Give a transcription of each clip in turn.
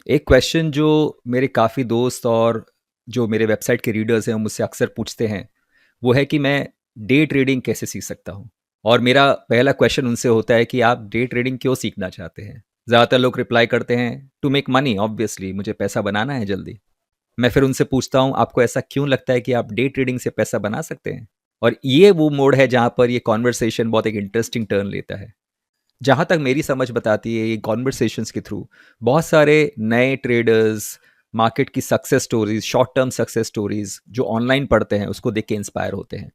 एक क्वेश्चन जो मेरे काफ़ी दोस्त और जो मेरे वेबसाइट के रीडर्स हैं वो मुझसे अक्सर पूछते हैं, वो है कि मैं डे ट्रेडिंग कैसे सीख सकता हूँ? और मेरा पहला क्वेश्चन उनसे होता है कि आप डे ट्रेडिंग क्यों सीखना चाहते हैं? ज़्यादातर लोग रिप्लाई करते हैं, टू मेक मनी ऑब्वियसली, मुझे पैसा बनाना है जल्दी। मैं फिर उनसे पूछता हूँ, आपको ऐसा क्यों लगता है कि आप डे ट्रेडिंग से पैसा बना सकते हैं? और ये वो मोड़ है जहाँ पर ये कॉन्वर्सेशन बहुत एक इंटरेस्टिंग टर्न लेता है। जहाँ तक मेरी समझ बताती है ये कॉन्वर्सेशंस के थ्रू बहुत सारे नए ट्रेडर्स, मार्केट की success stories, short term success stories जो ऑनलाइन पढ़ते हैं उसको देख के इंस्पायर होते हैं।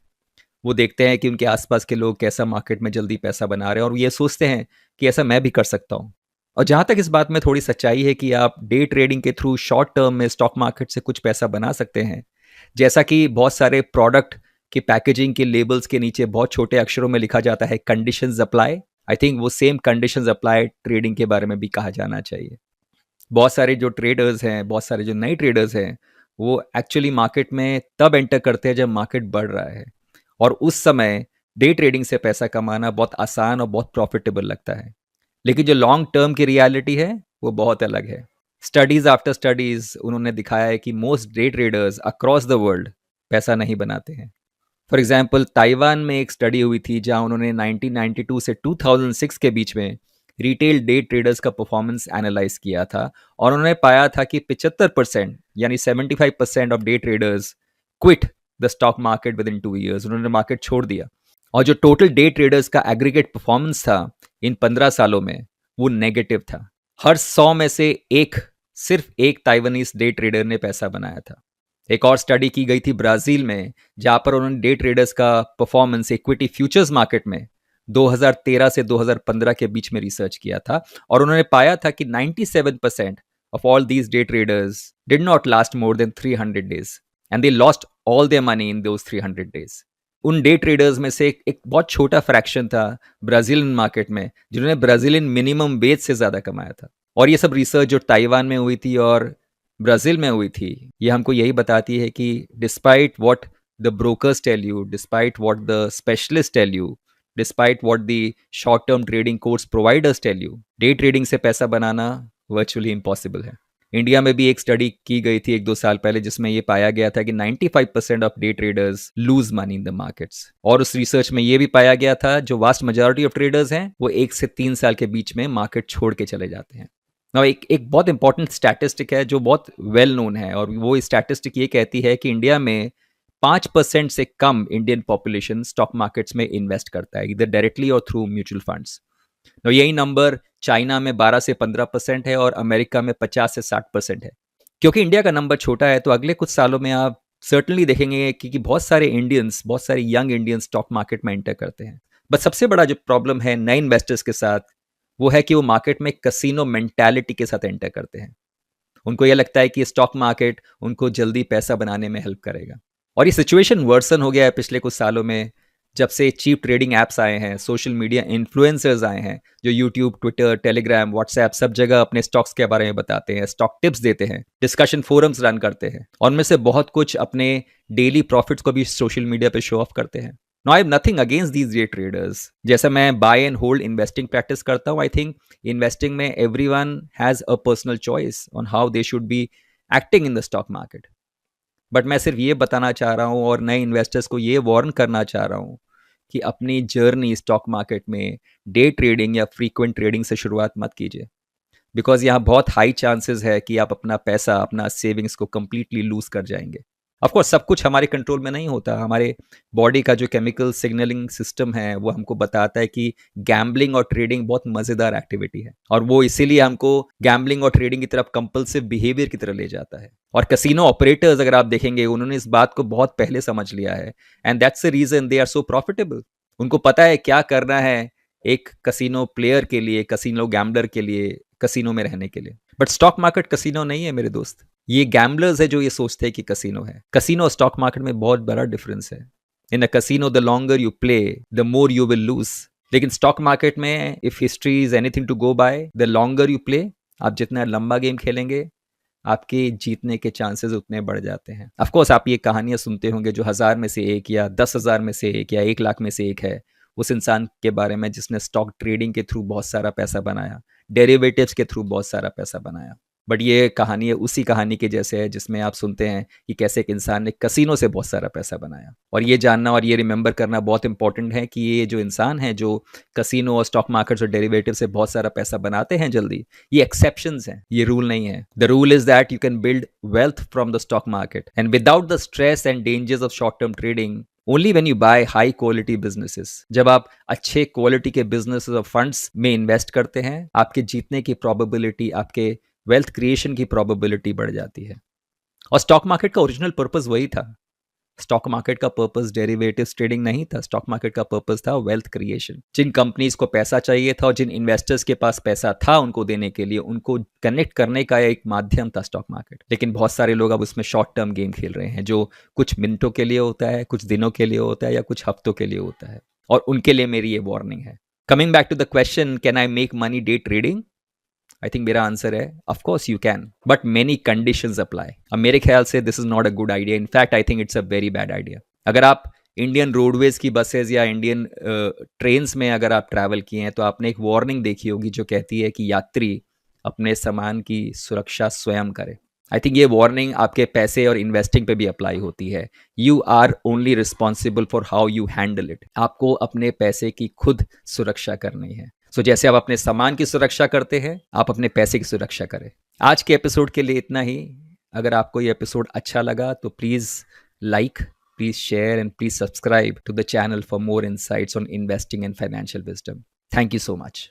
वो देखते हैं कि उनके आसपास के लोग कैसा मार्केट में जल्दी पैसा बना रहे हैं और ये सोचते हैं कि ऐसा मैं भी कर सकता हूँ। और जहाँ तक इस बात में थोड़ी सच्चाई है कि आप डे ट्रेडिंग के थ्रू शॉर्ट टर्म में स्टॉक मार्केट से कुछ पैसा बना सकते हैं, जैसा कि बहुत सारे प्रोडक्ट की पैकेजिंग के लेबल्स के नीचे बहुत छोटे अक्षरों में लिखा जाता है कंडीशंस अप्लाई। आई थिंक वो सेम कंडीशंस अप्लाई ट्रेडिंग के बारे में भी कहा जाना चाहिए। बहुत सारे जो ट्रेडर्स हैं, बहुत सारे जो नए ट्रेडर्स हैं, वो एक्चुअली मार्केट में तब एंटर करते हैं जब मार्केट बढ़ रहा है, और उस समय डे ट्रेडिंग से पैसा कमाना बहुत आसान और बहुत प्रॉफिटेबल लगता है। लेकिन जो लॉन्ग टर्म की रियलिटी है वो बहुत अलग है। स्टडीज आफ्टर स्टडीज उन्होंने दिखाया है कि most day traders across the world पैसा नहीं बनाते हैं। फॉर एग्जाम्पल ताइवान में एक स्टडी हुई थी जहां उन्होंने 1992 से 2006 के बीच में रिटेल डे ट्रेडर्स का परफॉर्मेंस एनालाइज किया था, और उन्होंने पाया था कि 75% यानी 75% of day traders quit the stock market with in 2 years. उन्होंने मार्केट छोड़ दिया। और जो टोटल डे ट्रेडर्स का एग्रीगेट परफॉर्मेंस था इन 15 सालों में, वो नेगेटिव था। हर 100 में से एक, सिर्फ एक ताइवानीज डे ट्रेडर ने पैसा बनाया था। एक और स्टडी की गई थी ब्राजील में, जहां पर उन्होंने डे ट्रेडर्स का परफॉर्मेंस इक्विटी फ्यूचर्स मार्केट में 2013 से 2015 के बीच में रिसर्च किया था, और उन्होंने पाया था कि 97% of all these day traders did not last more than 300 days, and they lost all their money in those 300 days. उन डे ट्रेडर्स में से एक बहुत छोटा फ्रैक्शन था ब्राजीलियन मार्केट में जिन्होंने ब्राजीलियन मिनिमम वेज से ज्यादा कमाया था। और ये सब रिसर्च जो ताइवान में हुई थी और ब्राज़ील में हुई थी, ये हमको यही बताती है कि despite what the brokers tell you, despite what the specialist tell you, despite what the short term trading course providers tell you, day trading से पैसा बनाना वर्चुअली इम्पॉसिबल है। इंडिया में भी एक स्टडी की गई थी 1-2 साल पहले जिसमें ये पाया गया था कि 95% of day traders lose money in the markets. और उस रिसर्च में ये भी पाया गया था जो वास्ट मेजॉरिटी ऑफ ट्रेडर्स हैं वो 1 से 3 साल के बीच में मार्केट छोड़ के चले जाते हैं। Now, एक एक बहुत इंपॉर्टेंट स्टैटिस्टिक है जो बहुत वेल नोन है, और वो स्टैटिस्टिक ये कहती है कि इंडिया में 5% से कम इंडियन पॉपुलेशन स्टॉक मार्केट्स में इन्वेस्ट करता है, इधर डायरेक्टली और थ्रू म्यूचुअल फंड्स। तो यही नंबर चाइना में 12 से 15% है और अमेरिका में 50 से 60% है। क्योंकि इंडिया का नंबर छोटा है तो अगले कुछ सालों में आप सर्टनली देखेंगे कि बहुत सारे इंडियंस, बहुत सारे यंग इंडियंस स्टॉक मार्केट में एंटर करते हैं। बट सबसे बड़ा जो प्रॉब्लम है नए इन्वेस्टर्स के साथ, वो है कि वो मार्केट में कसिनो मेंटालिटी के साथ एंटर करते हैं। उनको यह लगता है कि स्टॉक मार्केट उनको जल्दी पैसा बनाने में हेल्प करेगा। और ये सिचुएशन वर्सन हो गया है पिछले कुछ सालों में, जब से चीप ट्रेडिंग एप्स आए हैं, सोशल मीडिया इन्फ्लुएंसर्स आए हैं जो यूट्यूब, ट्विटर, टेलीग्राम, व्हाट्सएप सब जगह अपने स्टॉक्स के बारे में बताते हैं, स्टॉक टिप्स देते हैं, डिस्कशन फोरम्स रन करते हैं, और उनमें से बहुत कुछ अपने डेली प्रॉफिट्स को भी सोशल मीडिया पे शो ऑफ करते हैं। No, I have nothing against these day traders. जैसा मैं buy and hold investing practice करता हूँ, आई थिंक इन्वेस्टिंग में everyone has a personal choice on how they should be acting in the stock market. But मैं सिर्फ ये बताना चाह रहा हूँ और नए इन्वेस्टर्स को ये वार्न करना चाह रहा हूँ कि अपनी जर्नी स्टॉक मार्केट में डे ट्रेडिंग या फ्रीक्वेंट ट्रेडिंग से शुरुआत मत कीजिए, बिकॉज यहाँ बहुत हाई चांसेस है कि आप अपना पैसा, अपना सेविंग्स को कंप्लीटली लूज कर जाएंगे। ऑफ कोर्स सब कुछ हमारे कंट्रोल में नहीं होता। हमारे बॉडी का जो केमिकल सिग्नलिंग सिस्टम है वो हमको बताता है कि गैम्बलिंग और ट्रेडिंग बहुत मजेदार एक्टिविटी है, और वो इसीलिए हमको गैम्बलिंग और ट्रेडिंग की तरफ कंपल्सिव बिहेवियर की तरफ ले जाता है। और कसिनो ऑपरेटर्स अगर आप देखेंगे, उन्होंने इस बात को बहुत पहले समझ लिया है, and that's the reason they are so profitable. उनको पता है क्या करना है एक कसिनो प्लेयर के लिए, कसिनो गैम्बलर के लिए, कसिनो में रहने के लिए। बट स्टॉक मार्केट कसिनो नहीं है मेरे दोस्त। ये गैम्बलर्स है जो ये सोचते हैं कि कसिनो है। कसिनो और स्टॉक मार्केट में बहुत बड़ा डिफरेंस है। In a casino the longer you play the more you will lose. लेकिन स्टॉक मार्केट में if history is anything to go by, the longer you play, आप जितना लंबा गेम खेलेंगे आपके जीतने के चांसेस उतने बढ़ जाते हैं। ऑफ कोर्स आप ये कहानियां सुनते होंगे जो 1000 में से एक या 10,000 में से एक या 1 लाख में से एक है, उस इंसान के बारे में जिसने स्टॉक ट्रेडिंग के थ्रू बहुत सारा पैसा बनाया, डेरिवेटिव्स के थ्रू बहुत सारा पैसा बनाया। बट ये कहानी है उसी कहानी के जैसे है जिसमें आप सुनते हैं कि कैसे एक इंसान ने कसिनो से बहुत सारा पैसा बनाया। और ये जानना और ये रिमेंबर करना बहुत इंपॉर्टेंट है कि ये जो इंसान है जो कसिनो और स्टॉक मार्केट्स और डेरिवेटिव से बहुत सारा पैसा बनाते हैं जल्दी, ये एक्सेप्शंस हैं, ये रूल नहीं है। The rule is that you can build wealth from the stock market and without the stress and dangers of short term trading only when you buy high quality businesses. जब आप अच्छे quality के businesses और funds में invest करते हैं, आपके जीतने की प्रोबेबिलिटी, आपके वेल्थ क्रिएशन की प्रोबेबिलिटी बढ़ जाती है। और स्टॉक मार्केट का ओरिजिनल पर्पस वही था। स्टॉक मार्केट का पर्पस डेरिवेटिव्स ट्रेडिंग नहीं था। स्टॉक मार्केट का पर्पस था वेल्थ क्रिएशन। जिन कंपनीज को पैसा चाहिए था और जिन इन्वेस्टर्स के पास पैसा था उनको देने के लिए, उनको कनेक्ट करने का एक माध्यम था स्टॉक मार्केट। लेकिन बहुत सारे लोग अब उसमें शॉर्ट टर्म गेम खेल रहे हैं, जो कुछ मिनटों के लिए होता है, कुछ दिनों के लिए होता है या कुछ हफ्तों के लिए होता है। और उनके लिए मेरी ये वार्निंग है। Coming back to the question, can I make money day trading? I think मेरा आंसर है of course you can, but many conditions apply. अब मेरे ख्याल से this is not a good idea. In fact I think it's a very bad idea. अगर आप Indian roadways की buses या इंडियन ट्रेन्स में अगर आप ट्रैवल किए हैं तो आपने एक वार्निंग देखी होगी जो कहती है कि यात्री अपने सामान की सुरक्षा स्वयं करे। आई थिंक ये वार्निंग आपके पैसे और इन्वेस्टिंग पे भी अप्लाई होती है। You are only responsible for how you handle it. आपको अपने पैसे की खुद सुरक्षा करनी है। सो जैसे आप अपने सामान की सुरक्षा करते हैं, आप अपने पैसे की सुरक्षा करें। आज के एपिसोड के लिए इतना ही। अगर आपको ये एपिसोड अच्छा लगा तो please like, please share, and please subscribe to the channel for more insights on investing and financial wisdom. Thank you so much.